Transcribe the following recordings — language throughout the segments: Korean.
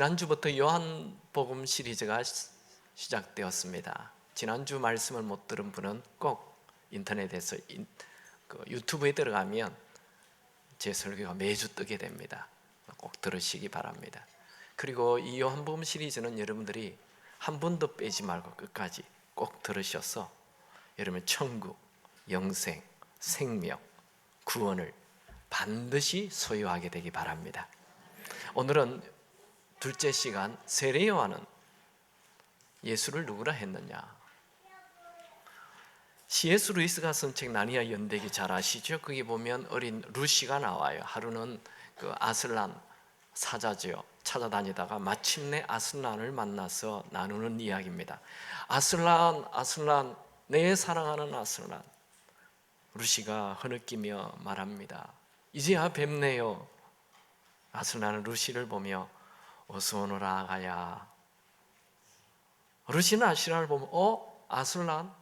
지난주부터 요한복음 시리즈가 시작되었습니다. 지난주 말씀을 못 들은 분은 꼭 인터넷에서 유튜브에 들어가면 제 설교가 매주 뜨게 됩니다. 꼭 들으시기 바랍니다. 그리고 이 요한복음 시리즈는 여러분들이 한 번도 빼지 말고 끝까지 꼭 들으셔서 여러분 천국, 영생, 생명, 구원을 반드시 소유하게 되기 바랍니다. 오늘은 둘째 시간, 세례 요한은 예수를 누구라 했느냐? C.S. 루이스가 쓴 책 나니아 연대기 잘 아시죠? 거기 보면 어린 루시가 나와요. 하루는 그 아슬란 사자죠. 찾아다니다가 마침내 아슬란을 만나서 나누는 이야기입니다. 아슬란, 아슬란, 내 사랑하는 아슬란. 루시가 흐느끼며 말합니다. 이제야 뵙네요. 아슬란은 루시를 보며 어서 오너라 아가야. 루시는 아슬란을 보면 아슬란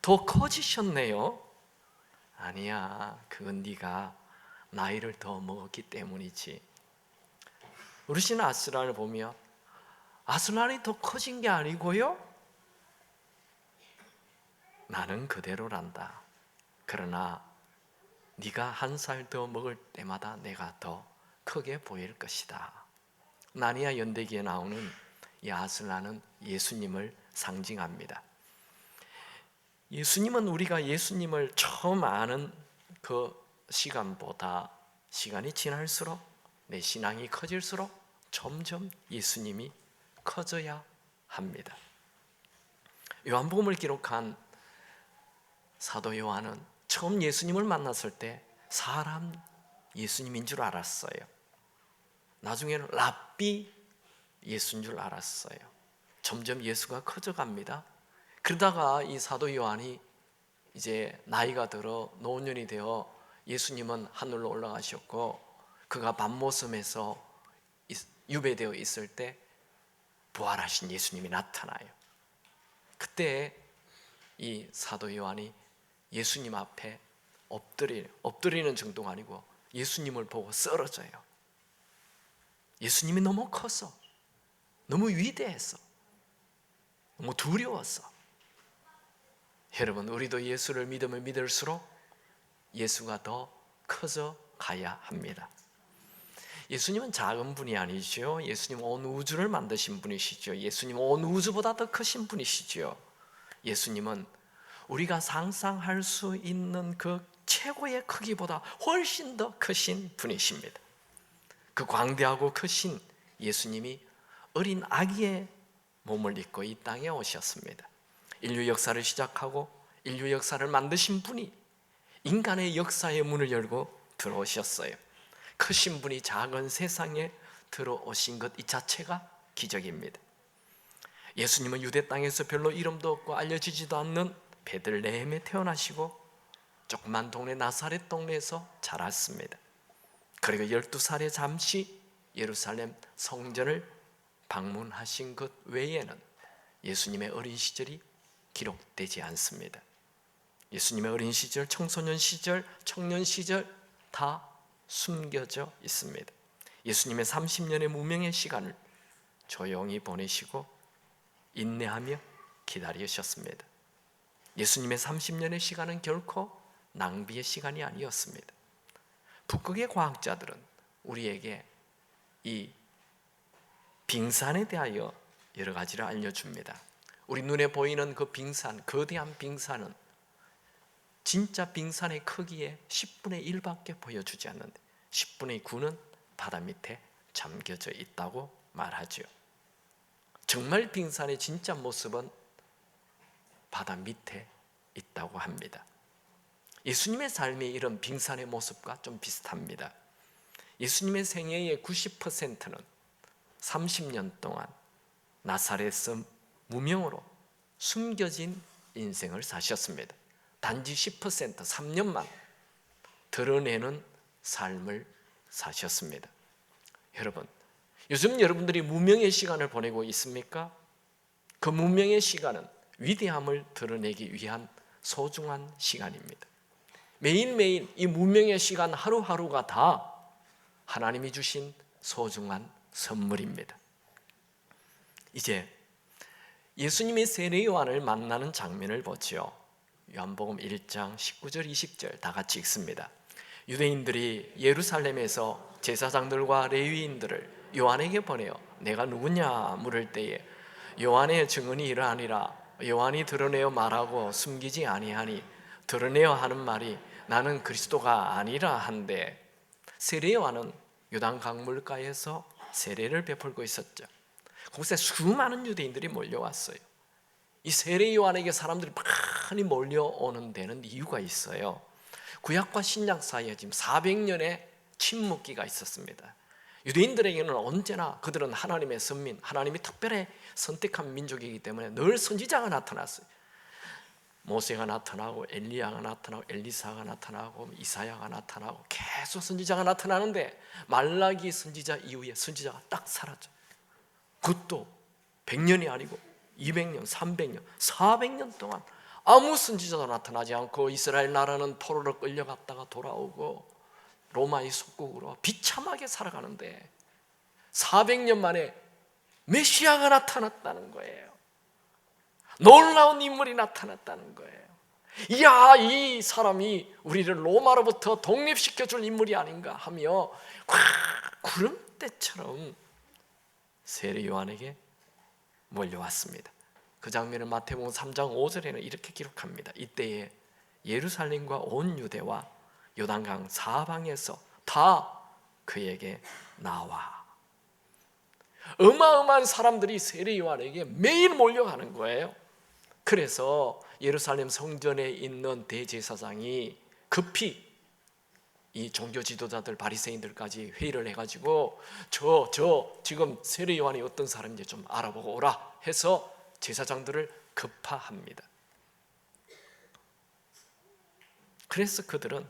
더 커지셨네요. 아니야, 그건 네가 나이를 더 먹었기 때문이지. 루시는 아슬란을 보며 아슬란이 더 커진 게 아니고요, 나는 그대로란다. 그러나 네가 한 살 더 먹을 때마다 내가 더 크게 보일 것이다. 나니아 연대기에 나오는 이 아슬란은 예수님을 상징합니다. 예수님은 우리가 예수님을 처음 아는 그 시간보다 시간이 지날수록 내 신앙이 커질수록 점점 예수님이 커져야 합니다. 요한복음을 기록한 사도 요한은 처음 예수님을 만났을 때 사람 예수님인 줄 알았어요. 나중에는 랍비 예수인 줄 알았어요. 점점 예수가 커져갑니다. 그러다가 이 사도 요한이 이제 나이가 들어 노년이 되어 예수님은 하늘로 올라가셨고 그가 밤모섬에서 유배되어 있을 때 부활하신 예수님이 나타나요. 그때 이 사도 요한이 예수님 앞에 엎드리는 정도가 아니고 예수님을 보고 쓰러져요. 예수님이 너무 커서, 너무 위대해서, 너무 두려워서. 여러분, 우리도 예수를 믿으면 믿을수록 예수가 더 커져 가야 합니다. 예수님은 작은 분이 아니죠. 예수님은 온 우주를 만드신 분이시죠. 예수님은 온 우주보다 더 크신 분이시죠. 예수님은 우리가 상상할 수 있는 그 최고의 크기보다 훨씬 더 크신 분이십니다. 그 광대하고 크신 예수님이 어린 아기의 몸을 입고 이 땅에 오셨습니다. 인류 역사를 시작하고 인류 역사를 만드신 분이 인간의 역사의 문을 열고 들어오셨어요. 크신 분이 작은 세상에 들어오신 것 이 자체가 기적입니다. 예수님은 유대 땅에서 별로 이름도 없고 알려지지도 않는 베들레헴에 태어나시고 조그만 동네 나사렛 동네에서 자랐습니다. 그리고 12살에 잠시 예루살렘 성전을 방문하신 것 외에는 예수님의 어린 시절이 기록되지 않습니다. 예수님의 어린 시절, 청소년 시절, 청년 시절 다 숨겨져 있습니다. 예수님의 30년의 무명의 시간을 조용히 보내시고 인내하며 기다리셨습니다. 예수님의 30년의 시간은 결코 낭비의 시간이 아니었습니다. 북극의 과학자들은 우리에게 이 빙산에 대하여 여러 가지를 알려줍니다. 우리 눈에 보이는 그 빙산, 거대한 빙산은 진짜 빙산의 크기의 10분의 1밖에 보여주지 않는데 10분의 9는 바다 밑에 잠겨져 있다고 말하죠. 정말 빙산의 진짜 모습은 바다 밑에 있다고 합니다. 예수님의 삶이 이런 빙산의 모습과 좀 비슷합니다. 예수님의 생애의 90%는 30년 동안 나사렛에서 무명으로 숨겨진 인생을 사셨습니다. 단지 10%, 3년만 드러내는 삶을 사셨습니다. 여러분, 요즘 여러분들이 무명의 시간을 보내고 있습니까? 그 무명의 시간은 위대함을 드러내기 위한 소중한 시간입니다. 매일매일 이 무명의 시간 하루하루가 다 하나님이 주신 소중한 선물입니다. 이제 예수님이 세례 요한을 만나는 장면을 보지요. 요한복음 1장 19절 20절 다 같이 읽습니다. 유대인들이 예루살렘에서 제사장들과 레위인들을 요한에게 보내어 내가 누구냐 물을 때에 요한의 증언이 이러하니라. 요한이 드러내어 말하고 숨기지 아니하니 드러내어 하는 말이 나는 그리스도가 아니라 한데, 세례 요한은 요단 강물가에서 세례를 베풀고 있었죠. 그곳에 수많은 유대인들이 몰려왔어요. 이 세례 요한에게 사람들이 많이 몰려오는 데는 이유가 있어요. 구약과 신약 사이에 지금 400년의 침묵기가 있었습니다. 유대인들에게는 언제나 그들은 하나님의 선민, 하나님이 특별히 선택한 민족이기 때문에 늘 선지자가 나타났어요. 모세가 나타나고 엘리야가 나타나고 엘리사가 나타나고 이사야가 나타나고 계속 선지자가 나타나는데, 말라기 선지자 이후에 선지자가 딱 사라져. 그것도 100년이 아니고 200년, 300년, 400년 동안 아무 선지자도 나타나지 않고 이스라엘 나라는 포로로 끌려갔다가 돌아오고 로마의 속국으로 비참하게 살아가는데 400년 만에 메시아가 나타났다는 거예요. 놀라운 인물이 나타났다는 거예요. 이야, 이 사람이 우리를 로마로부터 독립시켜줄 인물이 아닌가 하며 구름대처럼 세례 요한에게 몰려왔습니다. 그 장면을 마태복음 3장 5절에는 이렇게 기록합니다. 이때에 예루살렘과 온 유대와 요단강 사방에서 다 그에게 나와. 어마어마한 사람들이 세례 요한에게 매일 몰려가는 거예요. 그래서 예루살렘 성전에 있는 대제사장이 급히 이 종교 지도자들 바리새인들까지 회의를 해가지고 저 지금 세례 요한이 어떤 사람인지 좀 알아보고 오라 해서 제사장들을 급파합니다. 그래서 그들은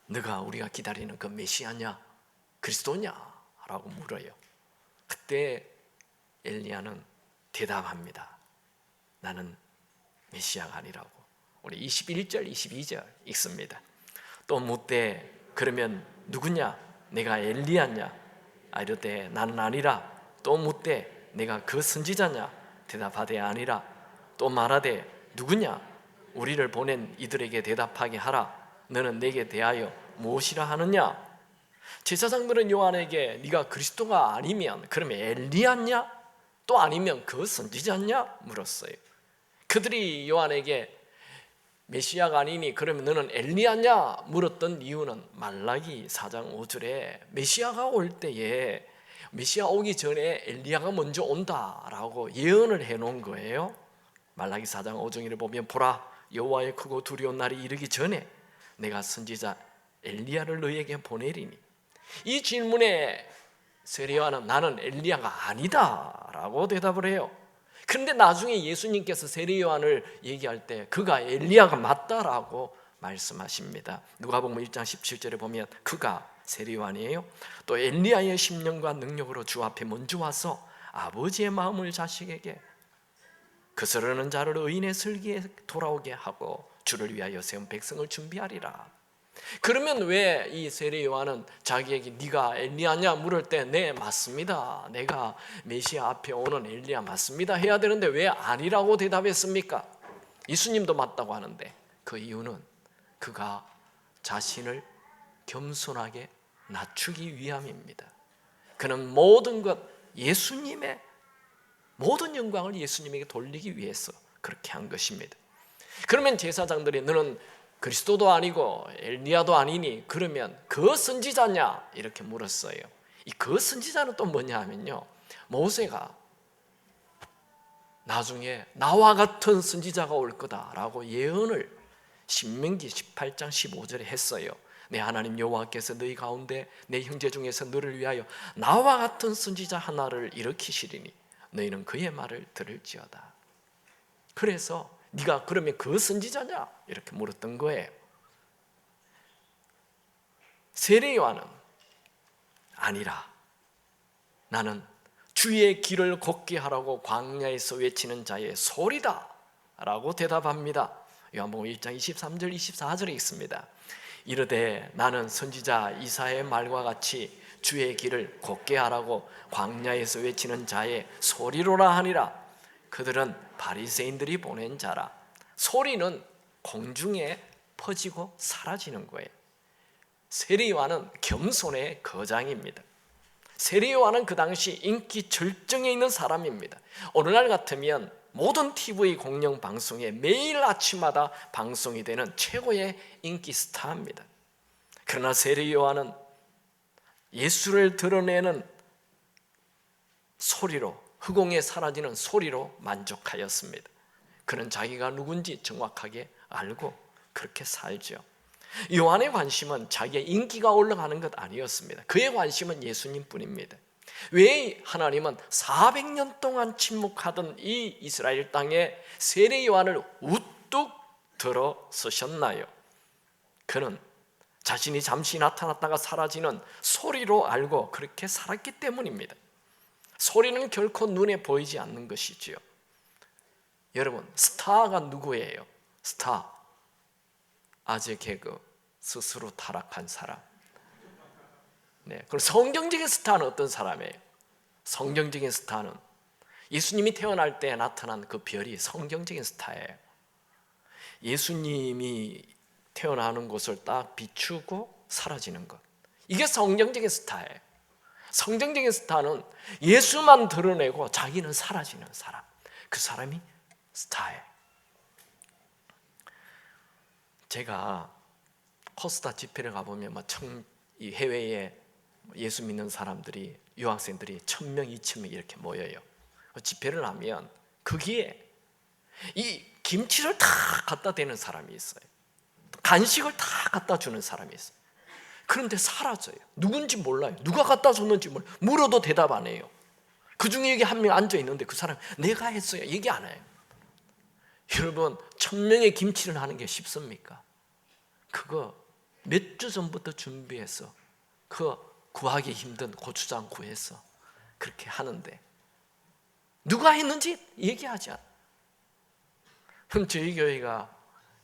너가 우리가 기다리는 그 메시아냐 그리스도냐 라고 물어요. 그때 엘리야는 대답합니다. 나는 메시아가 아니라고. 우리 21절 22절 읽습니다. 또 묻되 그러면 누구냐? 내가 엘리야냐? 이르되 나는 아니라. 또 묻되 내가 그 선지자냐? 대답하되 아니라. 또 말하되 누구냐? 우리를 보낸 이들에게 대답하게 하라. 너는 내게 대하여 무엇이라 하느냐? 제사장들은 요한에게 네가 그리스도가 아니면 그러면 엘리야냐? 또 아니면 그 선지자냐? 물었어요. 그들이 요한에게 메시아가 아니니 그러면 너는 엘리야냐? 물었던 이유는 말라기 4장 5절에 메시아가 올 때에 메시아 오기 전에 엘리야가 먼저 온다라고 예언을 해놓은 거예요. 말라기 4장 5절을 보면 보라 여호와의 크고 두려운 날이 이르기 전에 내가 선지자 엘리야를 너에게 보내리니. 이 질문에 세례 요한은 나는 엘리야가 아니다 라고 대답을 해요. 그런데 나중에 예수님께서 세례 요한을 얘기할 때 그가 엘리야가 맞다라고 말씀하십니다. 누가복음 1장 17절에 보면 그가 세례 요한이에요. 또 엘리야의 심령과 능력으로 주 앞에 먼저 와서 아버지의 마음을 자식에게 거스르는 자를 의인의 슬기에 돌아오게 하고 주를 위하여 세운 백성을 준비하리라. 그러면 왜 이 세례 요한은 자기에게 네가 엘리야냐 물을 때 네 맞습니다, 내가 메시아 앞에 오는 엘리야 맞습니다 해야 되는데 왜 아니라고 대답했습니까? 예수님도 맞다고 하는데 그 이유는 그가 자신을 겸손하게 낮추기 위함입니다. 그는 모든 것 예수님의 모든 영광을 예수님에게 돌리기 위해서 그렇게 한 것입니다. 그러면 제사장들이 너는 그리스도도 아니고 엘리야도 아니니 그러면 그 선지자냐 이렇게 물었어요. 이 그 선지자는 또 뭐냐 하면요, 모세가 나중에 나와 같은 선지자가 올 거다라고 예언을 신명기 18장 15절에 했어요. 내 하나님 여호와께서 너희 가운데 내 형제 중에서 너를 위하여 나와 같은 선지자 하나를 일으키시리니 너희는 그의 말을 들을지어다. 그래서 네가 그러면 그 선지자냐 이렇게 물었던 거예요. 세례 요한은 아니라 나는 주의 길을 걷게 하라고 광야에서 외치는 자의 소리다 라고 대답합니다. 요한복음 1장 23절 24절에 있습니다. 이르되 나는 선지자 이사야의 말과 같이 주의 길을 곧게 하라고 광야에서 외치는 자의 소리로라 하니라. 그들은 바리새인들이 보낸 자라. 소리는 공중에 퍼지고 사라지는 거예요. 세리요한은 겸손의 거장입니다. 세리요한은 그 당시 인기 절정에 있는 사람입니다. 오늘날 같으면 모든 TV 공영 방송에 매일 아침마다 방송이 되는 최고의 인기 스타입니다. 그러나 세리요한은 예수를 드러내는 소리로, 허공에 사라지는 소리로 만족하였습니다. 그는 자기가 누군지 정확하게 알고 그렇게 살죠. 요한의 관심은 자기의 인기가 올라가는 것 아니었습니다. 그의 관심은 예수님뿐입니다. 왜 하나님은 400년 동안 침묵하던 이 이스라엘 땅에 세례 요한을 우뚝 들어서셨나요? 그는 자신이 잠시 나타났다가 사라지는 소리로 알고 그렇게 살았기 때문입니다. 소리는 결코 눈에 보이지 않는 것이지요. 여러분, 스타가 누구예요? 스타, 아재 개그, 스스로 타락한 사람. 그럼 성경적인 스타는 어떤 사람이에요? 성경적인 스타는 예수님이 태어날 때 나타난 그 별이 성경적인 스타예요. 예수님이 태어나는 곳을 딱 비추고 사라지는 것, 이게 성경적인 스타예요. 성경적인 스타는 예수만 드러내고 자기는 사라지는 사람, 그 사람이 스타예요. 제가 코스타 집회를 가보면 이 해외에 예수 믿는 사람들이, 유학생들이 1000명, 2000명 이렇게 모여요. 집회를 하면 거기에 이 김치를 다 갖다 대는 사람이 있어요. 간식을 다 갖다 주는 사람이 있어요. 그런데 사라져요. 누군지 몰라요. 누가 갖다 줬는지 몰라요. 물어도 대답 안 해요. 그 중에 여기 한 명 앉아 있는데 그 사람 내가 했어요 얘기 안 해요. 여러분, 1000명의 김치를 하는 게 쉽습니까? 그거 몇 주 전부터 준비해서 그 구하기 힘든 고추장 구해서 그렇게 하는데 누가 했는지 얘기하지 않아요. 그럼 저희 교회가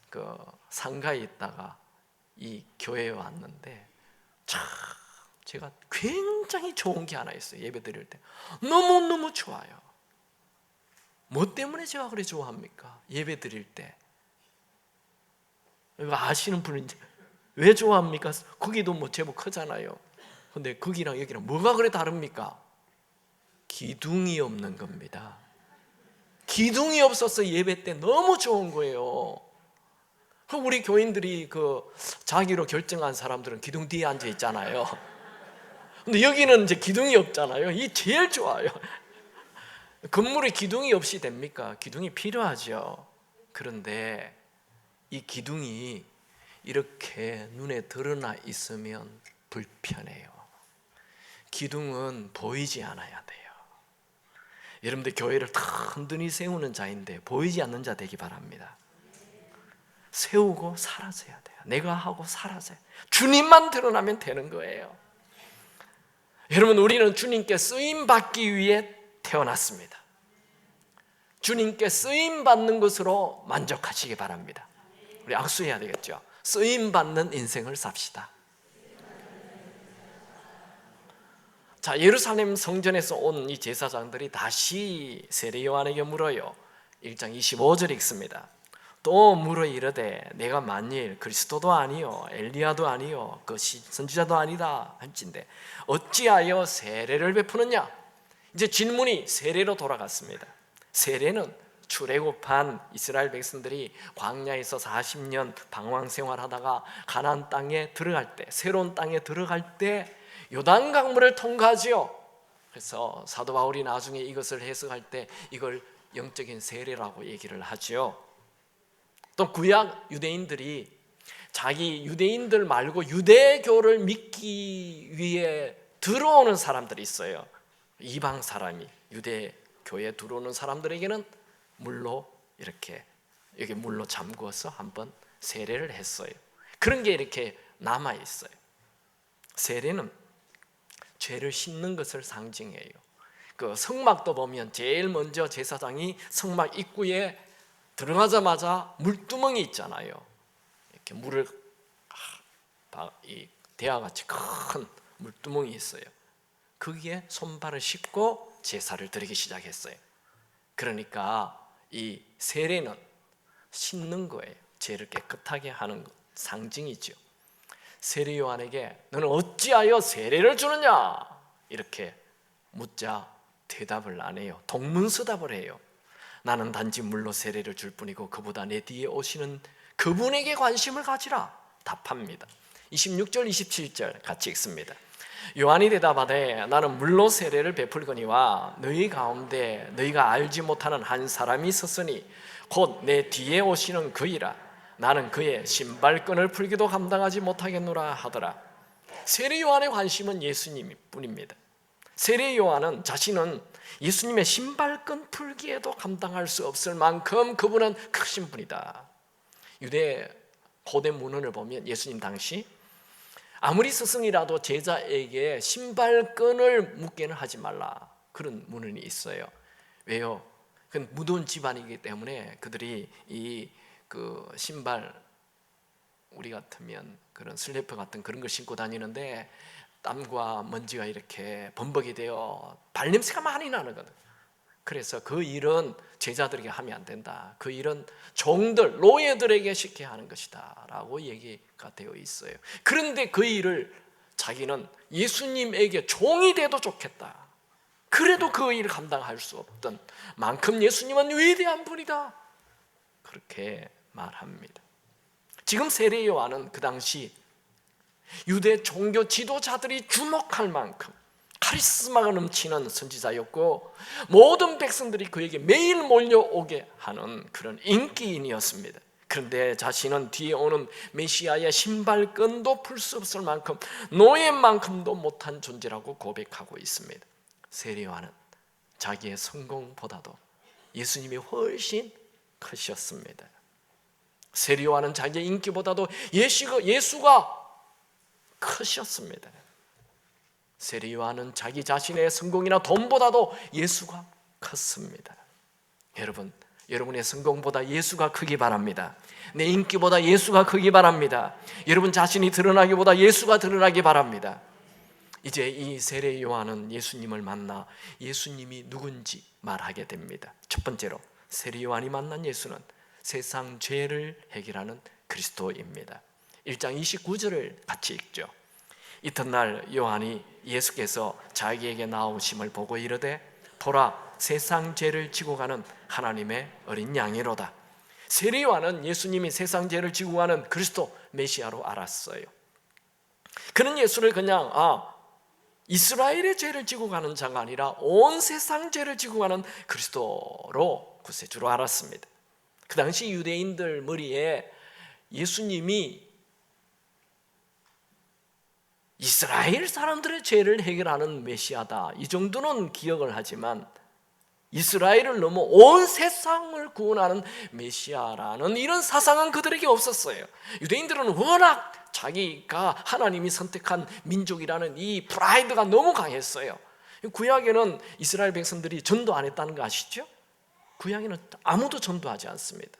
그 상가에 있다가 이 교회에 왔는데 참 제가 굉장히 좋은 게 하나 있어요. 예배 드릴 때 너무너무 좋아요. 뭐 때문에 제가 그래 좋아합니까? 예배 드릴 때 이거 아시는 분인지 왜 좋아합니까? 거기도 뭐 제법 크잖아요. 근데 거기랑 여기랑 뭐가 그래 다릅니까? 기둥이 없는 겁니다. 기둥이 없어서 예배 때 너무 좋은 거예요. 우리 교인들이 그 자기로 결정한 사람들은 기둥 뒤에 앉아 있잖아요. 근데 여기는 이제 기둥이 없잖아요. 이게 제일 좋아요. 건물에 기둥이 없이 됩니까? 기둥이 필요하죠. 그런데 이 기둥이 이렇게 눈에 드러나 있으면 불편해요. 기둥은 보이지 않아야 돼요. 여러분들 교회를 든든히 세우는 자인데 보이지 않는 자 되기 바랍니다. 세우고 사라져야 돼요. 내가 하고 사라져요. 주님만 드러나면 되는 거예요. 여러분, 우리는 주님께 쓰임받기 위해 태어났습니다. 주님께 쓰임받는 것으로 만족하시기 바랍니다. 우리 악수해야 되겠죠. 쓰임받는 인생을 삽시다. 자, 예루살렘 성전에서 온 이 제사장들이 다시 세례 요한에게 물어요. 1장 25절 읽습니다. 또 물어 이르되 내가 만일 그리스도도 아니요 엘리야도 아니요 그 선지자도 아니다 할진대 어찌하여 세례를 베푸느냐? 이제 질문이 세례로 돌아갔습니다. 세례는 출애굽한 이스라엘 백성들이 광야에서 40년 방황 생활하다가 가나안 땅에 들어갈 때, 새로운 땅에 들어갈 때 요단 강물을 통과하지요. 그래서 사도 바울이 나중에 이것을 해석할 때 이걸 영적인 세례라고 얘기를 하죠. 또 구약 유대인들이 자기 유대인들 말고 유대교를 믿기 위해 들어오는 사람들이 있어요. 이방 사람이 유대교에 들어오는 사람들에게는 물로 이렇게 여기 물로 잠그어서 한번 세례를 했어요. 그런 게 이렇게 남아 있어요. 세례는 죄를 씻는 것을 상징해요. 그 성막도 보면 제일 먼저 제사장이 성막 입구에 들어가자마자 물두멍이 있잖아요. 이렇게 물을 이 대야같이 큰 물두멍이 있어요. 거기에 손발을 씻고 제사를 드리기 시작했어요. 그러니까 이 세례는 씻는 거예요. 죄를 깨끗하게 하는 것, 상징이죠. 세례 요한에게 너는 어찌하여 세례를 주느냐 이렇게 묻자 대답을 안 해요. 동문서답을 해요. 나는 단지 물로 세례를 줄 뿐이고 그보다 내 뒤에 오시는 그분에게 관심을 가지라 답합니다. 26절 27절 같이 읽습니다. 요한이 대답하되 나는 물로 세례를 베풀거니와 너희 가운데 너희가 알지 못하는 한 사람이 있었으니 곧 내 뒤에 오시는 그이라. 나는 그의 신발끈을 풀기도 감당하지 못하겠노라 하더라. 세례 요한의 관심은 예수님 뿐입니다. 세례 요한은 자신은 예수님의 신발끈 풀기에도 감당할 수 없을 만큼 그분은 크신 분이다. 유대 고대 문헌을 보면 예수님 당시 아무리 스승이라도 제자에게 신발끈을 묶게는 하지 말라 그런 문헌이 있어요. 왜요? 그건 무도운 집안이기 때문에 그들이 이 신발, 우리 같으면 그런 슬리퍼 같은 그런 걸 신고 다니는데 땀과 먼지가 이렇게 범벅이 되어 발냄새가 많이 나는 거든. 그래서 그 일은 제자들에게 하면 안 된다. 그 일은 종들, 노예들에게 시켜야 하는 것이다 라고 얘기가 되어 있어요. 그런데 그 일을 자기는 예수님에게 종이 돼도 좋겠다. 그래도 그 일을 감당할 수 없던 만큼 예수님은 위대한 분이다. 그렇게 말합니다. 지금 세례 요한은 그 당시 유대 종교 지도자들이 주목할 만큼 카리스마가 넘치는 선지자였고 모든 백성들이 그에게 매일 몰려오게 하는 그런 인기인이었습니다. 그런데 자신은 뒤에 오는 메시아의 신발끈도 풀 수 없을 만큼 노예만큼도 못한 존재라고 고백하고 있습니다. 세례 요한은 자기의 성공보다도 예수님이 훨씬 크셨습니다. 세례 요한은 자기의 인기보다도 예수가 크셨습니다. 세례 요한은 자기 자신의 성공이나 돈보다도 예수가 컸습니다. 여러분, 여러분의 성공보다 예수가 크기 바랍니다. 내 인기보다 예수가 크기 바랍니다. 여러분 자신이 드러나기보다 예수가 드러나기 바랍니다. 이제 이 세례 요한은 예수님을 만나 예수님이 누군지 말하게 됩니다. 첫 번째로 세례 요한이 만난 예수는 세상 죄를 해결하는 그리스도입니다. 1장 29절을 같이 읽죠. 이튿날 요한이 예수께서 자기에게 나오심을 보고 이르되 보라 세상 죄를 지고 가는 하나님의 어린 양이로다. 세례 요한은 예수님이 세상 죄를 지고 가는 그리스도 메시아로 알았어요. 그는 예수를 그냥 이스라엘의 죄를 지고 가는 자가 아니라 온 세상 죄를 지고 가는 그리스도로 구세주로 알았습니다. 그 당시 유대인들 머리에 예수님이 이스라엘 사람들의 죄를 해결하는 메시아다 이 정도는 기억을 하지만 이스라엘을 넘어 온 세상을 구원하는 메시아라는 이런 사상은 그들에게 없었어요. 유대인들은 워낙 자기가 하나님이 선택한 민족이라는 이 프라이드가 너무 강했어요. 구약에는 이스라엘 백성들이 전도 안 했다는 거 아시죠? 구약에는 아무도 전도하지 않습니다.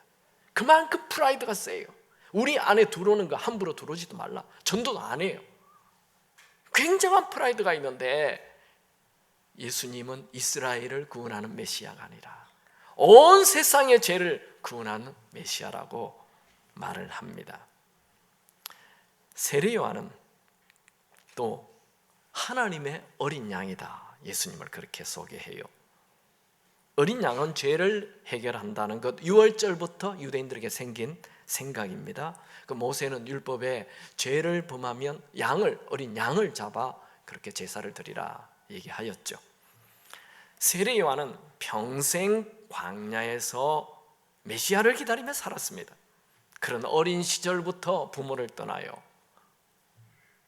그만큼 프라이드가 세요. 우리 안에 들어오는 거 함부로 들어오지도 말라. 전도도 안 해요. 굉장한 프라이드가 있는데 예수님은 이스라엘을 구원하는 메시아가 아니라 온 세상의 죄를 구원하는 메시아라고 말을 합니다. 세례 요한은 또 하나님의 어린 양이다. 예수님을 그렇게 소개해요. 어린 양은 죄를 해결한다는 것, 유월절부터 유대인들에게 생긴 생각입니다. 그 모세는 율법에 죄를 범하면 어린 양을 잡아 그렇게 제사를 드리라 얘기하였죠. 세례 요한은 평생 광야에서 메시아를 기다리며 살았습니다. 그런 어린 시절부터 부모를 떠나요.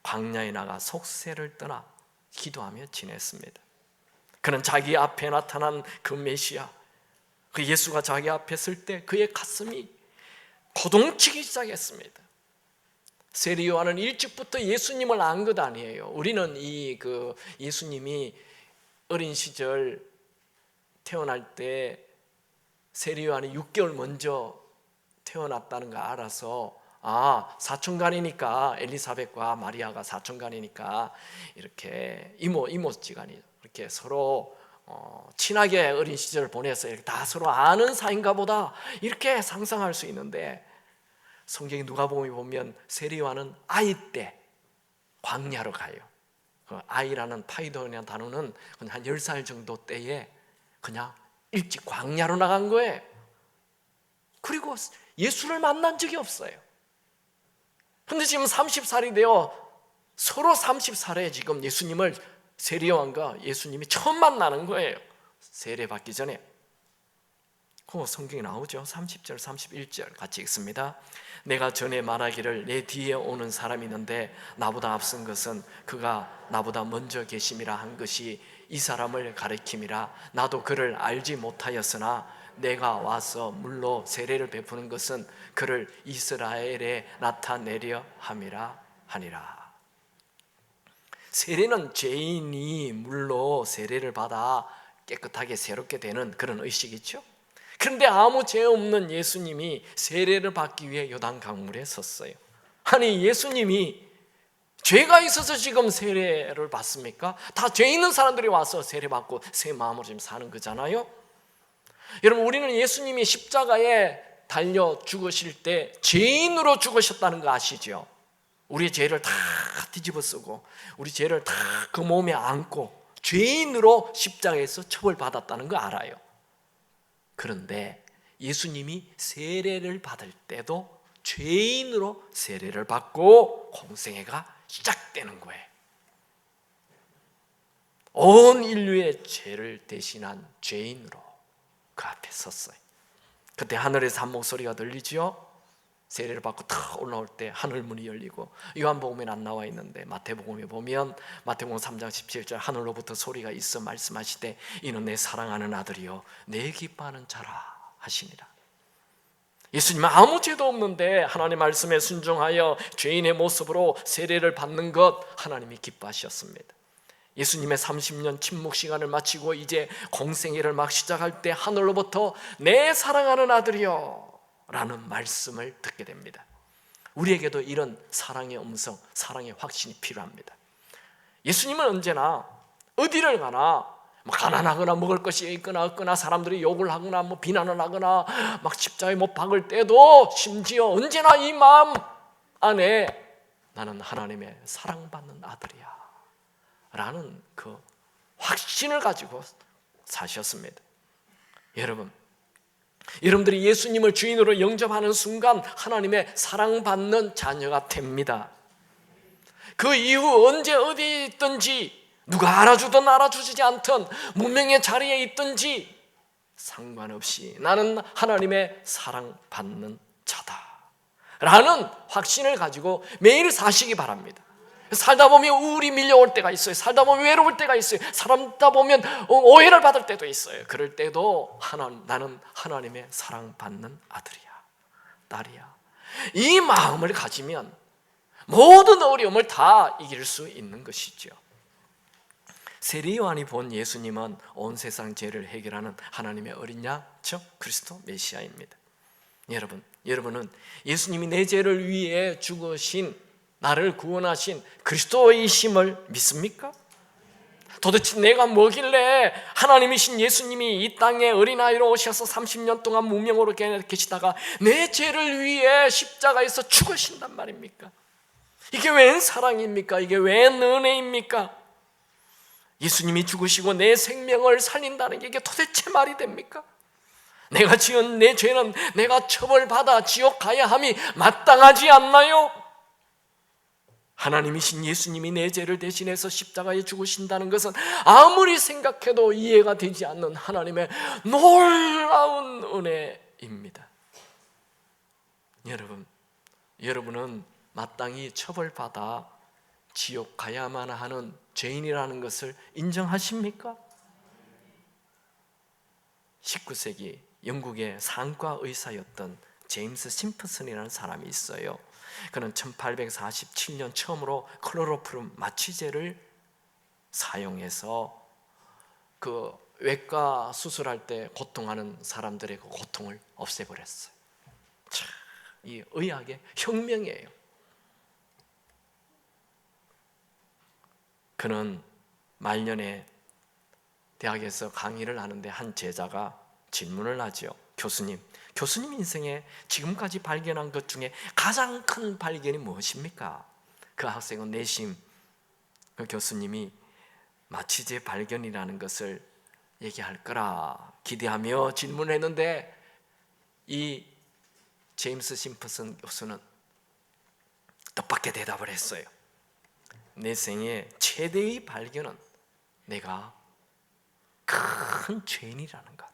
광야에 나가 속세를 떠나 기도하며 지냈습니다. 그는 자기 앞에 나타난 그 메시아, 그 예수가 자기 앞에 설 때 그의 가슴이 고동치기 시작했습니다. 세례 요한은 일찍부터 예수님을 안 것 아니에요. 우리는 예수님이 어린 시절 태어날 때 세례 요한이 6개월 먼저 태어났다는 거 알아서 사촌간이니까 엘리사벳과 마리아가 사촌간이니까 이렇게 이모지간이 이렇게 서로 친하게 어린 시절을 보내서 이렇게 다 서로 아는 사이인가 보다 이렇게 상상할 수 있는데, 성경에 누가복음에 보면 세리와는 아이 때 광야로 가요. 그 아이라는 파이도라는 단어는 그냥 한 10살 정도 때에 그냥 일찍 광야로 나간 거예요. 그리고 예수를 만난 적이 없어요. 근데 지금 30살이 되어 서로 30살에 지금 예수님을, 세리요한과 예수님이 처음 만나는 거예요. 세례 받기 전에. 그 성경에 나오죠. 30절 31절 같이 읽습니다. 내가 전에 말하기를 내 뒤에 오는 사람이 있는데 나보다 앞선 것은 그가 나보다 먼저 계심이라 한 것이 이 사람을 가리킴이라. 나도 그를 알지 못하였으나 내가 와서 물로 세례를 베푸는 것은 그를 이스라엘에 나타내려 함이라 하니라. 세례는 죄인이 물로 세례를 받아 깨끗하게 새롭게 되는 그런 의식이죠. 그런데 아무 죄 없는 예수님이 세례를 받기 위해 요단 강물에 섰어요. 아니, 예수님이 죄가 있어서 지금 세례를 받습니까? 다 죄 있는 사람들이 와서 세례 받고 새 마음으로 지금 사는 거잖아요. 여러분, 우리는 예수님이 십자가에 달려 죽으실 때 죄인으로 죽으셨다는 거 아시죠? 우리의 죄를 다 뒤집어 쓰고 우리 죄를 다 그 몸에 안고 죄인으로 십자가에서 처벌받았다는 거 알아요. 그런데 예수님이 세례를 받을 때도 죄인으로 세례를 받고 공생애가 시작되는 거예요. 온 인류의 죄를 대신한 죄인으로 그 앞에 섰어요. 그때 하늘에서 한 목소리가 들리지요. 세례를 받고 탁 올라올 때 하늘 문이 열리고, 요한복음에는 안 나와 있는데 마태복음에 보면 마태복음 3장 17절 하늘로부터 소리가 있어 말씀하시되 이는 내 사랑하는 아들이요 내 기뻐하는 자라 하시니라. 예수님은 아무 죄도 없는데 하나님 말씀에 순종하여 죄인의 모습으로 세례를 받는 것 하나님이 기뻐하셨습니다. 예수님의 30년 침묵 시간을 마치고 이제 공생애를 막 시작할 때 하늘로부터 내 사랑하는 아들이요 라는 말씀을 듣게 됩니다. 우리에게도 이런 사랑의 음성, 사랑의 확신이 필요합니다. 예수님은 언제나 어디를 가나 가난하거나 먹을 것이 있거나 없거나 사람들이 욕을 하거나 비난을 하거나 막 십자가에 못 박을 때도 심지어 언제나 이 마음 안에 나는 하나님의 사랑받는 아들이야 라는 그 확신을 가지고 사셨습니다. 여러분들이 예수님을 주인으로 영접하는 순간 하나님의 사랑받는 자녀가 됩니다. 그 이후 언제 어디에 있든지 누가 알아주든 알아주지 않든 무명의 자리에 있든지 상관없이 나는 하나님의 사랑받는 자다 라는 확신을 가지고 매일 사시기 바랍니다. 살다 보면 우울이 밀려올 때가 있어요. 살다 보면 외로울 때가 있어요. 살다 보면 오해를 받을 때도 있어요. 그럴 때도 나는 하나님의 사랑받는 아들이야, 딸이야. 이 마음을 가지면 모든 어려움을 다 이길 수 있는 것이죠. 세례 요한이 본 예수님은 온 세상 죄를 해결하는 하나님의 어린 양, 즉 그리스도 메시아입니다. 여러분은 예수님이 내 죄를 위해 죽으신, 나를 구원하신 그리스도이심을 믿습니까? 도대체 내가 뭐길래 하나님이신 예수님이 이 땅에 어린아이로 오셔서 30년 동안 무명으로 계시다가 내 죄를 위해 십자가에서 죽으신단 말입니까? 이게 웬 사랑입니까? 이게 웬 은혜입니까? 예수님이 죽으시고 내 생명을 살린다는 게 이게 도대체 말이 됩니까? 내가 지은 내 죄는 내가 처벌받아 지옥 가야 함이 마땅하지 않나요? 하나님이신 예수님이 내 죄를 대신해서 십자가에 죽으신다는 것은 아무리 생각해도 이해가 되지 않는 하나님의 놀라운 은혜입니다. 여러분은 마땅히 처벌받아 지옥 가야만 하는 죄인이라는 것을 인정하십니까? 19세기 영국의 상과 의사였던 제임스 심프슨이라는 사람이 있어요. 그는 1847년 처음으로 클로로폼 마취제를 사용해서 그 외과 수술할 때 고통하는 사람들의 그 고통을 없애버렸어요. 이 의학의 혁명이에요. 그는 말년에 대학에서 강의를 하는데 한 제자가 질문을 하죠. 교수님 인생에 지금까지 발견한 것 중에 가장 큰 발견이 무엇입니까? 그 학생은 내심 그 교수님이 마치 제 발견이라는 것을 얘기할 거라 기대하며 질문했는데, 이 제임스 심프슨 교수는 뜻밖의 대답을 했어요. 내 생애 최대의 발견은 내가 큰 죄인이라는 것,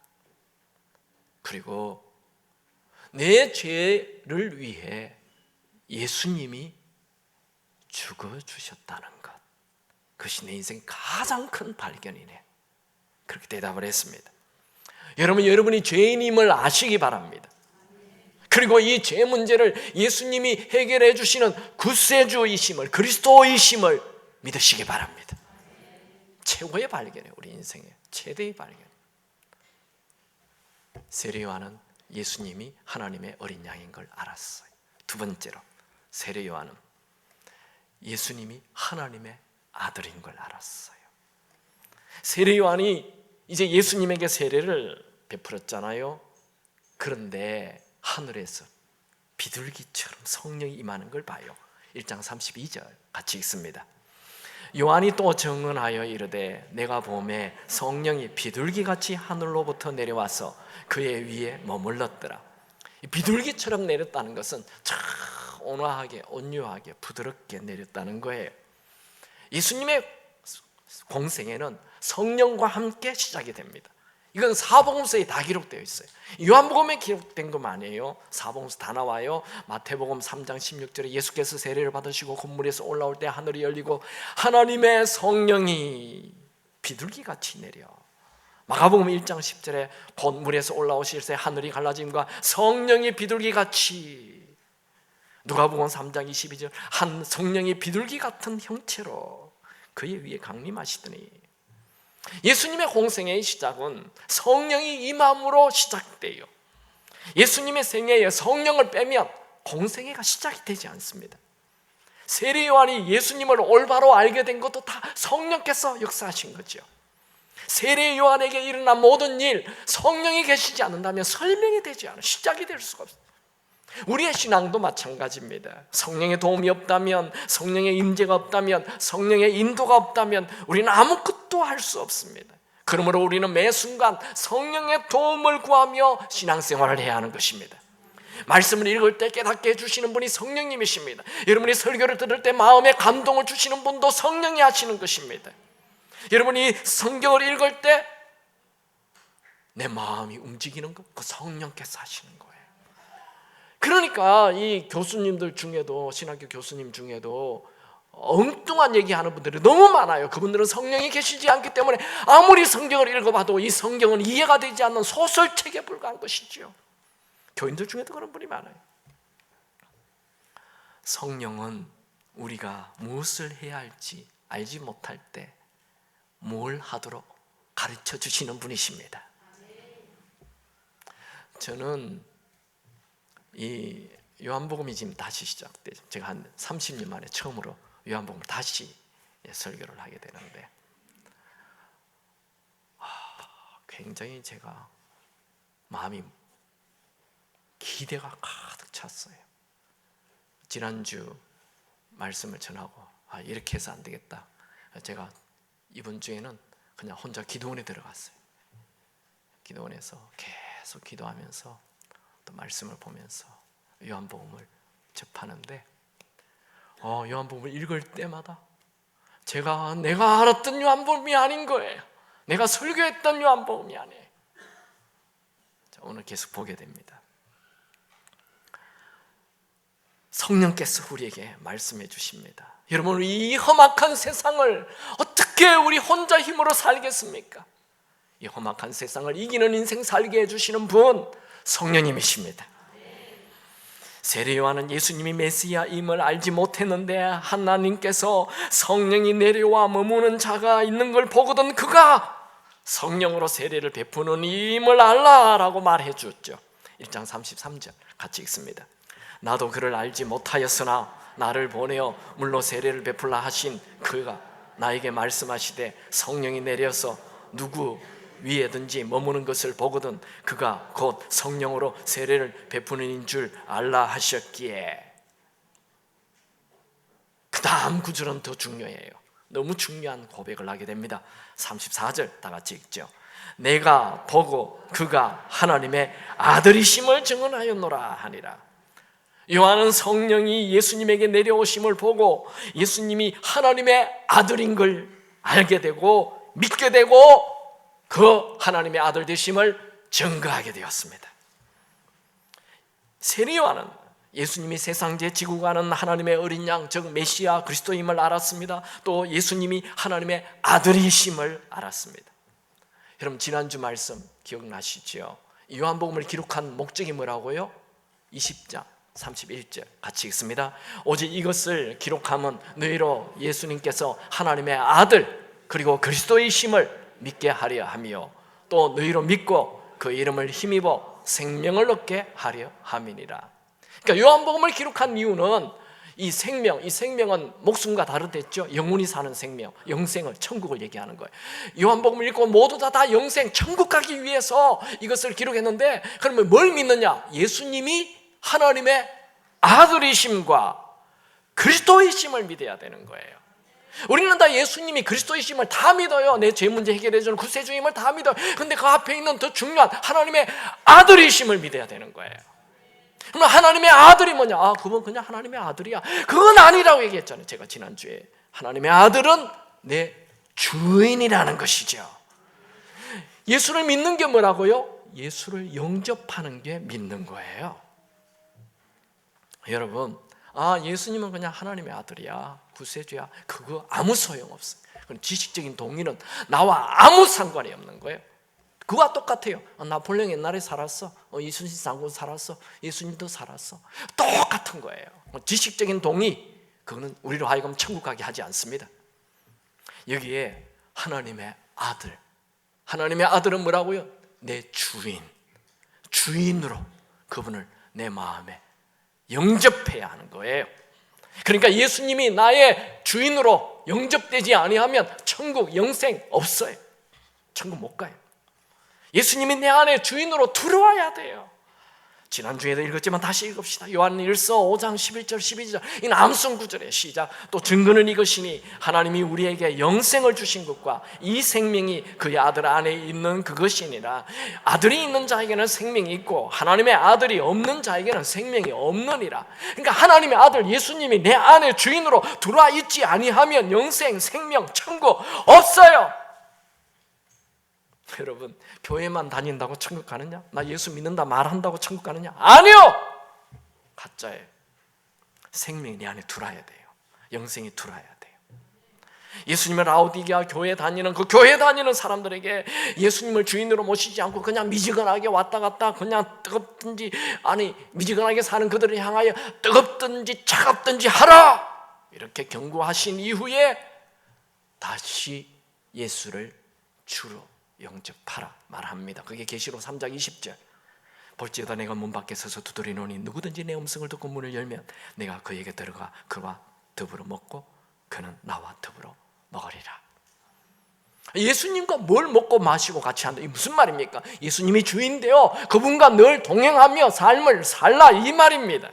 그리고 내 죄를 위해 예수님이 죽어주셨다는 것, 그것이 내 인생 가장 큰 발견이네. 그렇게 대답을 했습니다. 여러분이 죄인임을 아시기 바랍니다. 그리고 이 죄 문제를 예수님이 해결해 주시는 구세주이심을, 그리스도이심을 믿으시기 바랍니다. 최고의 발견이에요. 우리 인생의 최대의 발견. 세례 요한은 예수님이 하나님의 어린 양인 걸 알았어요. 두 번째로, 세례 요한은 예수님이 하나님의 아들인 걸 알았어요. 세례 요한이 이제 예수님에게 세례를 베풀었잖아요. 그런데 하늘에서 비둘기처럼 성령이 임하는 걸 봐요. 1장 32절 같이 읽습니다. 요한이 또 증언하여 이르되 내가 보매 성령이 비둘기같이 하늘로부터 내려와서 그의 위에 머물렀더라. 비둘기처럼 내렸다는 것은 참 온화하게, 온유하게, 부드럽게 내렸다는 거예요. 예수님의 공생애는 성령과 함께 시작이 됩니다. 이건 사복음서에 다 기록되어 있어요. 요한복음에 기록된 것만 아니에요. 사복음서 다 나와요. 마태복음 3장 16절에 예수께서 세례를 받으시고 건물에서 올라올 때 하늘이 열리고 하나님의 성령이 비둘기같이 내려. 마가복음 1장 10절에 곧 물에서 올라오실 때 하늘이 갈라짐과 성령이 비둘기같이. 누가복음 3장 22절 한 성령이 비둘기 같은 형체로 그의 위에 강림하시더니. 예수님의 공생애의 시작은 성령이 임함으로 시작돼요. 예수님의 생애에 성령을 빼면 공생애가 시작이 되지 않습니다. 세례 요한이 예수님을 올바로 알게 된 것도 다 성령께서 역사하신 거죠. 세례 요한에게 일어난 모든 일, 성령이 계시지 않는다면 설명이 되지 않아요. 시작이 될 수가 없어요. 우리의 신앙도 마찬가지입니다. 성령의 도움이 없다면, 성령의 임재가 없다면, 성령의 인도가 없다면 우리는 아무것도 할 수 없습니다. 그러므로 우리는 매 순간 성령의 도움을 구하며 신앙생활을 해야 하는 것입니다. 말씀을 읽을 때 깨닫게 해주시는 분이 성령님이십니다. 여러분이 설교를 들을 때 마음에 감동을 주시는 분도 성령이 하시는 것입니다. 여러분이 성경을 읽을 때 내 마음이 움직이는 것, 그 성령께서 하시는 거예요. 그러니까 이 교수님들 중에도, 신학교 교수님 중에도 엉뚱한 얘기하는 분들이 너무 많아요. 그분들은 성령이 계시지 않기 때문에 아무리 성경을 읽어봐도 이 성경은 이해가 되지 않는 소설책에 불과한 것이죠. 교인들 중에도 그런 분이 많아요. 성령은 우리가 무엇을 해야 할지 알지 못할 때 뭘 하도록 가르쳐 주시는 분이십니다. 저는 이 요한복음이 지금 다시 시작되죠. 제가 한 30년 만에 처음으로 요한복음을 다시 설교를 하게 되는데 굉장히 제가 마음이 기대가 가득 찼어요. 지난주 말씀을 전하고 이렇게 해서 안 되겠다. 제가 이번 주에는 그냥 혼자 기도원에 들어갔어요. 기도원에서 계속 기도하면서 또 말씀을 보면서 요한복음을 접하는데 요한복음을 읽을 때마다 내가 알았던 요한복음이 아닌 거예요. 내가 설교했던 요한복음이 아니에요. 자, 오늘 계속 보게 됩니다. 성령께서 우리에게 말씀해 주십니다. 여러분, 이 험악한 세상을 어떻게 우리 혼자 힘으로 살겠습니까? 이 험악한 세상을 이기는 인생 살게 해주시는 분, 성령님이십니다. 세례 요한은 예수님이 메시아임을 알지 못했는데 하나님께서 성령이 내려와 머무는 자가 있는 걸 보거든 그가 성령으로 세례를 베푸는 임을 알라라고 말해 주었죠. 1장 33절 같이 읽습니다. 나도 그를 알지 못하였으나 나를 보내어 물로 세례를 베풀라 하신 그가 나에게 말씀하시되 성령이 내려서 누구 위에든지 머무는 것을 보거든 그가 곧 성령으로 세례를 베푸는 인 줄 알라 하셨기에. 그 다음 구절은 더 중요해요. 너무 중요한 고백을 하게 됩니다. 34절 다 같이 읽죠. 내가 보고 그가 하나님의 아들이심을 증언하였노라 하니라. 요한은 성령이 예수님에게 내려오심을 보고 예수님이 하나님의 아들인 걸 알게 되고 믿게 되고 그 하나님의 아들 되심을 증거하게 되었습니다. 세례 요한은 예수님이 세상제 지고 가는 하나님의 어린 양, 즉 메시아 그리스도임을 알았습니다. 또 예수님이 하나님의 아들이심을 알았습니다. 여러분 지난주 말씀 기억나시죠? 요한복음을 기록한 목적이 뭐라고요? 20장 31절 같이 읽습니다. 오직 이것을 기록함은 너희로 예수님께서 하나님의 아들 그리고 그리스도이심을 믿게 하려 함이요 또 너희로 믿고 그 이름을 힘입어 생명을 얻게 하려 함이니라. 그러니까 요한복음을 기록한 이유는 이 생명은 목숨과 다르댔죠. 영원히 사는 생명, 영생을, 천국을 얘기하는 거예요. 요한복음을 읽고 모두 다 영생, 천국 가기 위해서 이것을 기록했는데 그러면 뭘 믿느냐? 예수님이 하나님의 아들이심과 그리스도이심을 믿어야 되는 거예요. 우리는 다 예수님이 그리스도이심을 다 믿어요. 내 죄 문제 해결해 주는 구세주임을 다 믿어요. 그런데 그 앞에 있는 더 중요한 하나님의 아들이심을 믿어야 되는 거예요. 그럼 하나님의 아들이 뭐냐? 그건 그냥 하나님의 아들이야. 그건 아니라고 얘기했잖아요. 제가 지난주에. 하나님의 아들은 내 주인이라는 것이죠. 예수를 믿는 게 뭐라고요? 예수를 영접하는 게 믿는 거예요. 여러분, 예수님은 그냥 하나님의 아들이야, 구세주야, 그거 아무 소용없어요. 그럼 지식적인 동의는 나와 아무 상관이 없는 거예요. 그와 똑같아요. 나폴레옹 옛날에 살았어. 이순신 장군 살았어. 예수님도 살았어. 똑같은 거예요. 지식적인 동의, 그거는 우리로 하여금 천국 가게 하지 않습니다. 여기에 하나님의 아들, 하나님의 아들은 뭐라고요? 내 주인으로 그분을 내 마음에 영접해야 하는 거예요. 그러니까 예수님이 나의 주인으로 영접되지 아니하면 천국, 영생 없어요. 천국 못 가요. 예수님이 내 안에 주인으로 들어와야 돼요. 지난주에도 읽었지만 다시 읽읍시다. 요한일서 5장 11절 12절 이 남성 구절의 시작. 또 증거는 이것이니 하나님이 우리에게 영생을 주신 것과 이 생명이 그의 아들 안에 있는 그것이니라. 아들이 있는 자에게는 생명이 있고 하나님의 아들이 없는 자에게는 생명이 없느니라. 그러니까 하나님의 아들 예수님이 내 안에 주인으로 들어와 있지 아니하면 영생, 생명, 천국 없어요. 여러분, 교회만 다닌다고 천국 가느냐? 나 예수 믿는다 말한다고 천국 가느냐? 아니요! 가짜예요. 생명이 내 안에 들어와야 돼요. 영생이 들어와야 돼요. 예수님의 라오디게아 교회 다니는 그 교회 다니는 사람들에게 예수님을 주인으로 모시지 않고 그냥 미지근하게 왔다 갔다 그냥 뜨겁든지 미지근하게 사는 그들을 향하여 뜨겁든지 차갑든지 하라! 이렇게 경고하신 이후에 다시 예수를 주로 영접하라 말합니다. 그게 계시록 3장 20절. 볼지어다 내가 문 밖에 서서 두드리노니 누구든지 내 음성을 듣고 문을 열면 내가 그에게 들어가 그와 더불어 먹고 그는 나와 더불어 먹으리라. 예수님과 뭘 먹고 마시고 같이 한다. 이게 무슨 말입니까? 예수님이 주인되어 그분과 늘 동행하며 삶을 살라 이 말입니다.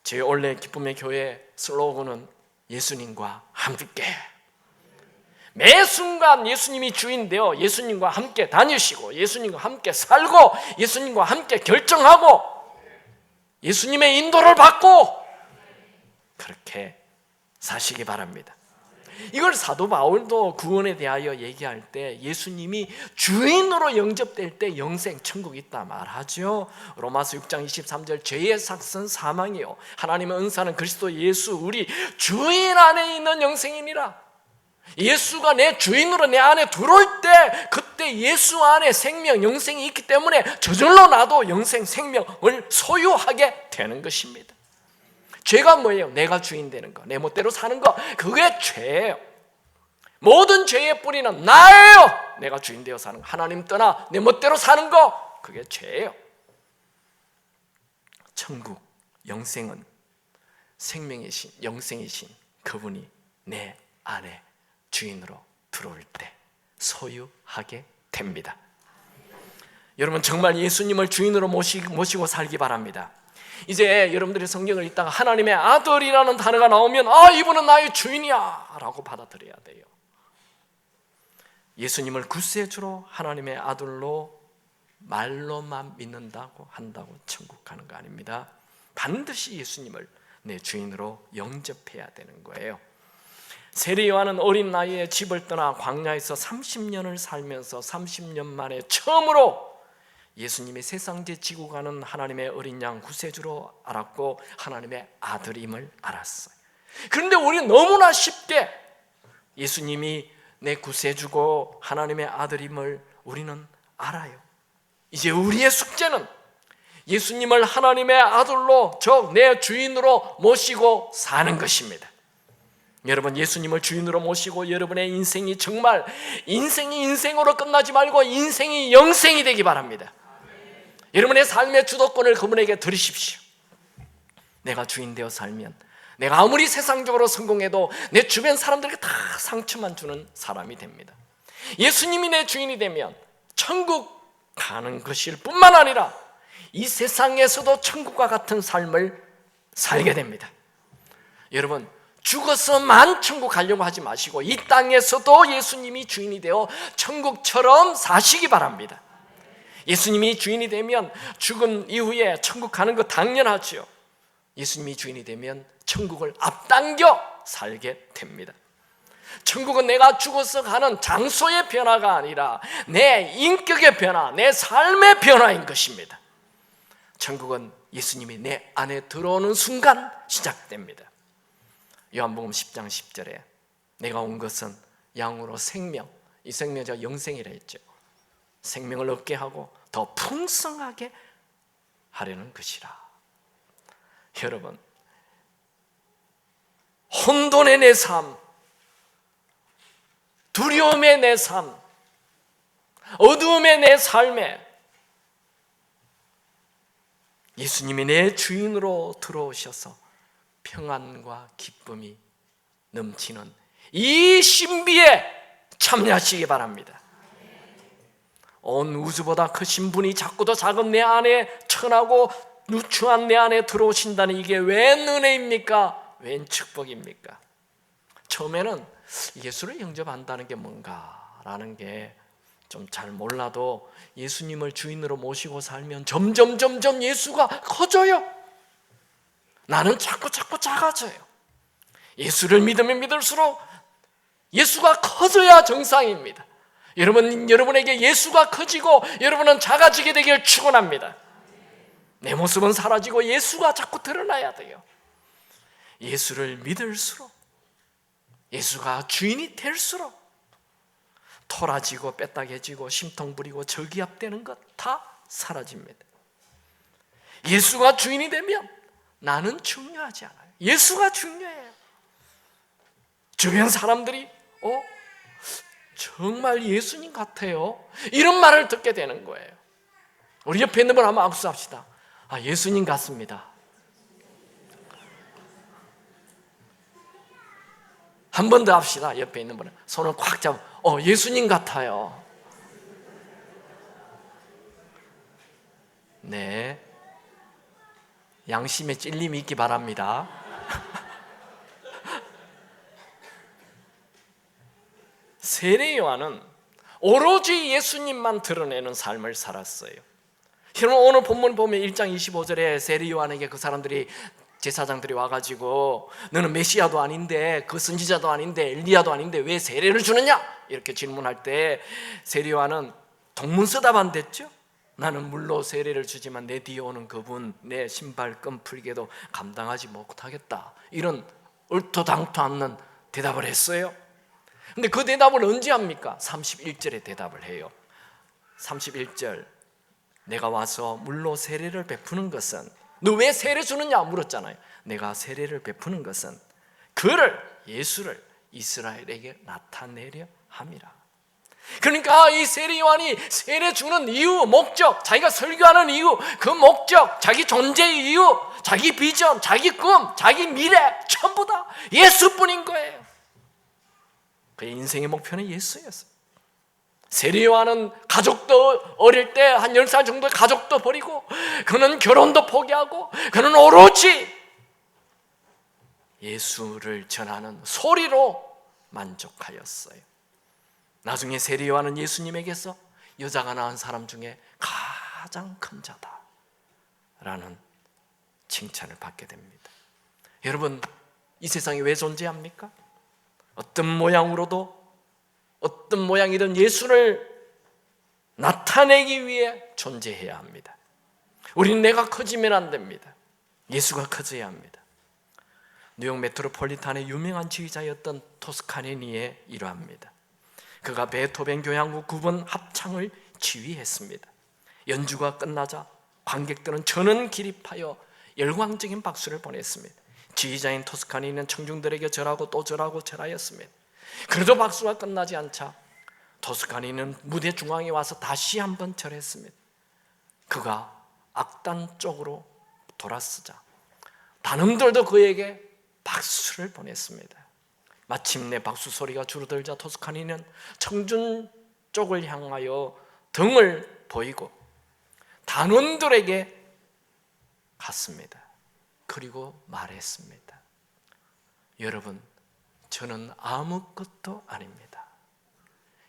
제 원래 기쁨의 교회 슬로건은 예수님과 함께. 매 순간 예수님이 주인되어 예수님과 함께 다니시고 예수님과 함께 살고 예수님과 함께 결정하고 예수님의 인도를 받고 그렇게 사시기 바랍니다. 이걸 사도 바울도 구원에 대하여 얘기할 때 예수님이 주인으로 영접될 때 영생, 천국이 있다 말하죠. 로마서 6장 23절 죄의 삭은 사망이요 하나님의 은사는 그리스도 예수 우리 주인 안에 있는 영생이니라. 예수가 내 주인으로 내 안에 들어올 때 그때 예수 안에 생명, 영생이 있기 때문에 저절로 나도 영생, 생명을 소유하게 되는 것입니다. 죄가 뭐예요? 내가 주인 되는 거, 내 멋대로 사는 거, 그게 죄예요. 모든 죄의 뿌리는 나예요. 내가 주인 되어 사는 거, 하나님 떠나 내 멋대로 사는 거, 그게 죄예요. 천국, 영생은 생명이신 영생이신 그분이 내 안에 주인으로 들어올 때 소유하게 됩니다. 여러분 정말 예수님을 주인으로 모시고 살기 바랍니다. 이제 여러분들이 성경을 읽다가 하나님의 아들이라는 단어가 나오면 이분은 나의 주인이야 라고 받아들여야 돼요. 예수님을 구세주로 하나님의 아들로 말로만 믿는다고 한다고 천국 가는 거 아닙니다. 반드시 예수님을 내 주인으로 영접해야 되는 거예요. 세례 요한은 어린 나이에 집을 떠나 광야에서 30년을 살면서 30년 만에 처음으로 예수님이 세상제 지고 가는 하나님의 어린 양 구세주로 알았고 하나님의 아들임을 알았어요. 그런데 우리는 너무나 쉽게 예수님이 내 구세주고 하나님의 아들임을 우리는 알아요. 이제 우리의 숙제는 예수님을 하나님의 아들로 즉 내 주인으로 모시고 사는 것입니다. 여러분 예수님을 주인으로 모시고 여러분의 인생이 정말 인생이 인생으로 끝나지 말고 인생이 영생이 되기 바랍니다. 여러분의 삶의 주도권을 그분에게 드리십시오. 내가 주인 되어 살면 내가 아무리 세상적으로 성공해도 내 주변 사람들에게 다 상처만 주는 사람이 됩니다. 예수님이 내 주인이 되면 천국 가는 것일 뿐만 아니라 이 세상에서도 천국과 같은 삶을 살게 됩니다. 여러분 죽어서만 천국 가려고 하지 마시고 이 땅에서도 예수님이 주인이 되어 천국처럼 사시기 바랍니다. 예수님이 주인이 되면 죽음 이후에 천국 가는 거 당연하죠. 예수님이 주인이 되면 천국을 앞당겨 살게 됩니다. 천국은 내가 죽어서 가는 장소의 변화가 아니라 내 인격의 변화, 내 삶의 변화인 것입니다. 천국은 예수님이 내 안에 들어오는 순간 시작됩니다. 요한복음 10장 10절에 내가 온 것은 양으로 생명, 이 생명이 영생이라 했죠. 생명을 얻게 하고 더 풍성하게 하려는 것이라. 여러분 혼돈의 내 삶, 두려움의 내 삶, 어두움의 내 삶에 예수님이 내 주인으로 들어오셔서 평안과 기쁨이 넘치는 이 신비에 참여하시기 바랍니다. 온 우주보다 크신 분이 자꾸도 작은 내 안에 천하고 누추한 내 안에 들어오신다는 이게 웬 은혜입니까? 웬 축복입니까? 처음에는 예수를 영접한다는 게 뭔가라는 게 좀 잘 몰라도 예수님을 주인으로 모시고 살면 점점 예수가 커져요. 나는 자꾸 작아져요. 예수를 믿으면 믿을수록 예수가 커져야 정상입니다. 여러분에게 예수가 커지고 여러분은 작아지게 되길 축원합니다. 내 모습은 사라지고 예수가 자꾸 드러나야 돼요. 예수를 믿을수록 예수가 주인이 될수록 토라지고 빼딱해지고 심통 부리고 저기압되는 것 다 사라집니다. 예수가 주인이 되면 나는 중요하지 않아요. 예수가 중요해요. 주변 사람들이 정말 예수님 같아요 이런 말을 듣게 되는 거예요. 우리 옆에 있는 분 한번 악수합시다. 예수님 같습니다. 한 번 더 합시다. 옆에 있는 분은 손을 꽉 잡고 예수님 같아요. 네, 양심에 찔림이 있기 바랍니다. 세례 요한은 오로지 예수님만 드러내는 삶을 살았어요. 여러분 오늘 본문 보면 1장 25절에 세례 요한에게 그 사람들이 제사장들이 와가지고 너는 메시아도 아닌데 그 선지자도 아닌데 엘리야도 아닌데 왜 세례를 주느냐 이렇게 질문할 때 세례 요한은 동문서답안 됐죠. 나는 물로 세례를 주지만 내 뒤에 오는 그분 내 신발끈 풀기도 감당하지 못하겠다 이런 얼토당토 않는 대답을 했어요. 근데 그 대답을 언제 합니까? 31절에 대답을 해요. 31절 내가 와서 물로 세례를 베푸는 것은 너 왜 세례 주느냐 물었잖아요. 내가 세례를 베푸는 것은 그를 예수를 이스라엘에게 나타내려 함이라. 그러니까 이 세례 요한이 세례 주는 이유, 목적, 자기가 설교하는 이유, 그 목적, 자기 존재의 이유, 자기 비전, 자기 꿈, 자기 미래 전부 다 예수뿐인 거예요. 그의 인생의 목표는 예수였어요. 세례 요한은 가족도 어릴 때 한 10살 정도 가족도 버리고, 그는 결혼도 포기하고, 그는 오로지 예수를 전하는 소리로 만족하였어요. 나중에 세례 요한은 예수님에게서 여자가 낳은 사람 중에 가장 큰 자다 라는 칭찬을 받게 됩니다. 여러분, 이 세상에 왜 존재합니까? 어떤 모양으로도, 어떤 모양이든 예수를 나타내기 위해 존재해야 합니다. 우리는 내가 커지면 안 됩니다. 예수가 커져야 합니다. 뉴욕 메트로폴리탄의 유명한 지휘자였던 토스카니니의 일화입니다. 그가 베토벤 교향곡 9번 합창을 지휘했습니다. 연주가 끝나자 관객들은 전원 기립하여 열광적인 박수를 보냈습니다. 지휘자인 토스카니니는 청중들에게 절하고 또 절하고 절하였습니다. 그래도 박수가 끝나지 않자 토스카니니는 무대 중앙에 와서 다시 한번 절했습니다. 그가 악단 쪽으로 돌아서자 단음들도 그에게 박수를 보냈습니다. 마침내 박수 소리가 줄어들자 토스카니는 청중 쪽을 향하여 등을 보이고 단원들에게 갔습니다. 그리고 말했습니다. 여러분, 저는 아무것도 아닙니다.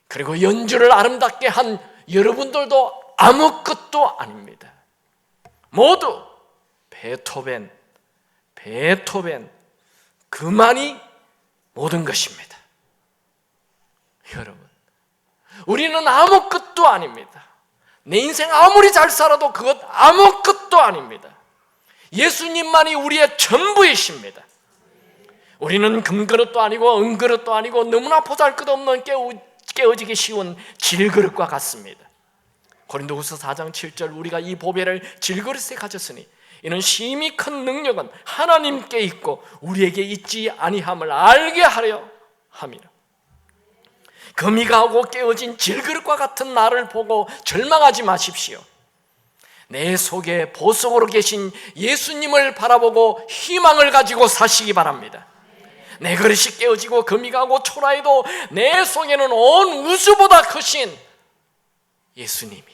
그리고 연주를 아름답게 한 여러분들도 아무것도 아닙니다. 모두 베토벤 그만이 모든 것입니다. 여러분, 우리는 아무것도 아닙니다. 내 인생 아무리 잘 살아도 그것 아무것도 아닙니다. 예수님만이 우리의 전부이십니다. 우리는 금그릇도 아니고 은그릇도 아니고 너무나 보잘것없는 깨어지기 쉬운 질그릇과 같습니다. 고린도후서 4장 7절, 우리가 이 보배를 질그릇에 가졌으니 이는 심히 큰 능력은 하나님께 있고 우리에게 있지 아니함을 알게 하려 함이라. 금이 가고 깨어진 질그릇과 같은 나를 보고 절망하지 마십시오. 내 속에 보석으로 계신 예수님을 바라보고 희망을 가지고 사시기 바랍니다. 내 그릇이 깨어지고 금이 가고 초라해도 내 속에는 온 우주보다 크신 예수님이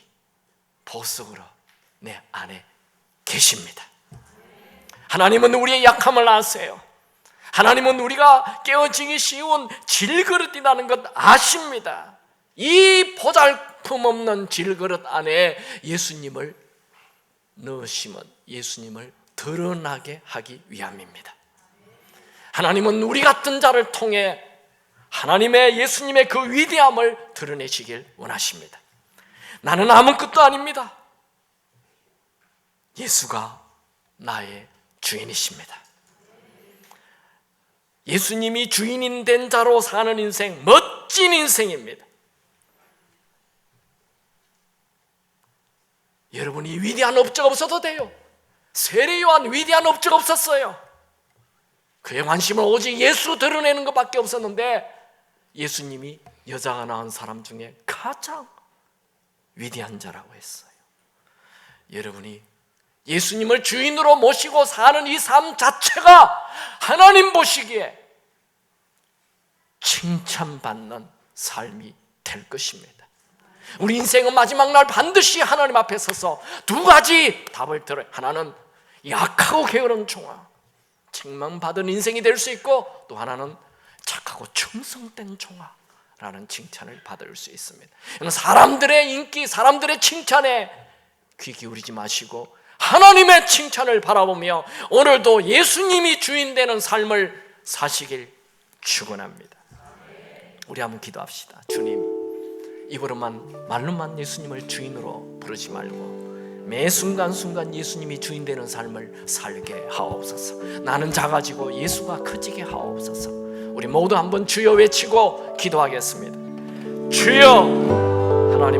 보석으로 내 안에 계십니다. 하나님은 우리의 약함을 아세요. 하나님은 우리가 깨어지기 쉬운 질그릇이라는 것 아십니다. 이 보잘품없는 질그릇 안에 예수님을 넣으시면 예수님을 드러나게 하기 위함입니다. 하나님은 우리 같은 자를 통해 하나님의 예수님의 그 위대함을 드러내시길 원하십니다. 나는 아무것도 아닙니다. 예수가 나의 주인이십니다. 예수님이 주인인 된 자로 사는 인생, 멋진 인생입니다. 여러분이 위대한 업적 없어도 돼요. 세례 요한 위대한 업적 없었어요. 그의 관심은 오직 예수 드러내는 것밖에 없었는데 예수님이 여자가 낳은 사람 중에 가장 위대한 자라고 했어요. 여러분이 예수님을 주인으로 모시고 사는 이 삶 자체가 하나님 보시기에 칭찬받는 삶이 될 것입니다. 우리 인생은 마지막 날 반드시 하나님 앞에 서서 두 가지 답을 들어요. 하나는 약하고 게으른 종아, 책망받은 인생이 될 수 있고, 또 하나는 착하고 충성된 종아라는 칭찬을 받을 수 있습니다. 사람들의 인기, 사람들의 칭찬에 귀 기울이지 마시고 하나님의 칭찬을 바라보며 오늘도 예수님이 주인 되는 삶을 사시길 축원합니다. 우리 한번 기도합시다. 주님, 입으로만 말로만 예수님을 주인으로 부르지 말고 매 순간순간 예수님이 주인 되는 삶을 살게 하옵소서. 나는 작아지고 예수가 커지게 하옵소서. 우리 모두 한번 주여 외치고 기도하겠습니다. 주여,